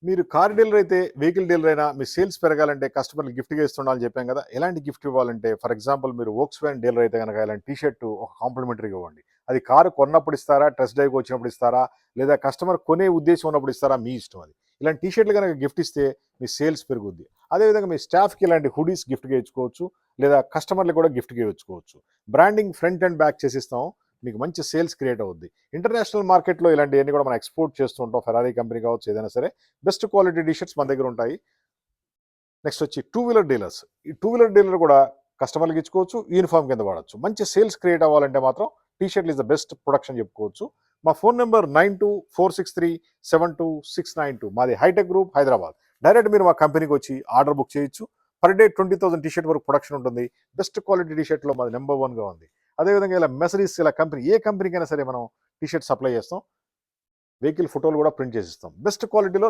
మీరు car dealer అయితే, vehicle dealer అయినా మీ సేల్స్ పెరగాలంటే కస్టమర్‌లు గిఫ్ట్‌గా ఇస్తుండాలని చెప్పాం కదా! ఎలాంటి గిఫ్ట్ ఇవ్వాలంటే ఫర్ ఎగ్జాంపుల్ మీరు వోక్స్‌వ్యాగన్ డీలర్ అయితే గనక ఇలాంటి టీ షర్ట్ ఒక కాంప్లిమెంటరీగా ఇవ్వండి. అది కారు కొన్నప్పుడు ఇస్తారా? టెస్ట్ డ్రైవ్‌కి వచ్చినప్పుడు ఇస్తారా? లేదా కస్టమర్ కొనే ఉద్దేశం ఉన్నప్పుడు ఇస్తారా? మీ ఇష్టం అది. ఇలాంటి టీ షర్ట్‌లు గనక గిఫ్ట్ ఇస్తే మీ సేల్స్ పెరుగుద్ది. అదేవిధంగా మీ స్టాఫ్‌కి ఇలాంటి హుడీస్ గిఫ్ట్‌గా ఇచ్చుకోవచ్చు. లేదా కస్టమర్‌లు కూడా గిఫ్ట్‌గా ఇచ్చుకోవచ్చు. బ్రాండింగ్ ఫ్రంట్ అండ్ బ్యాక్ చేసిస్తాం. మీకు మంచి సేల్స్ క్రియేట్ అవుద్ది. ఇంటర్నేషనల్ మార్కెట్‌లో ఇలాంటియన్నీ కూడా మనం ఎక్స్‌పోర్ట్ చేస్తూ ఉంటాం. ఫెరారీ కంపెనీ కావచ్చు, ఏదైనా సరే. బెస్ట్ క్వాలిటీ టీ షర్ట్స్ మన దగ్గర ఉంటాయి. నెక్స్ట్ వచ్చి టూ వీలర్ డీలర్స్. ఈ టూ వీలర్ డీలర్ కూడా కస్టమర్‌లకి ఇచ్చుకోవచ్చు. యూనిఫామ్ కింద వాడొచ్చు. మంచి సేల్స్ క్రియేట్ అవ్వాలంటే మాత్రం T shirt is the best production చెప్పుకోవచ్చు. మా ఫోన్ నంబర్ 9246372692. మాది హైటెక్ గ్రూప్ హైదరాబాద్. డైరెక్ట్ మీరు మా కంపెనీకి వచ్చి ఆర్డర్ బుక్ చేయొచ్చు. పర్ డే 20,000 టీ షర్ట్ వరకు ప్రొడక్షన్ ఉంటుంది. బెస్ట్ క్వాలిటీ టీ షర్ట్‌లో మాది నంబర్ 1గా ఉంది. అదేవిధంగా ఇలా మెర్సిడీస్ ఇలా కంపెనీ ఏ కంపెనీకైనా సరే మనం టీ షర్ట్ సప్లై చేస్తాం. వెహికల్ ఫోటోలు కూడా ప్రింట్ చేసిస్తాం. బెస్ట్ క్వాలిటీలో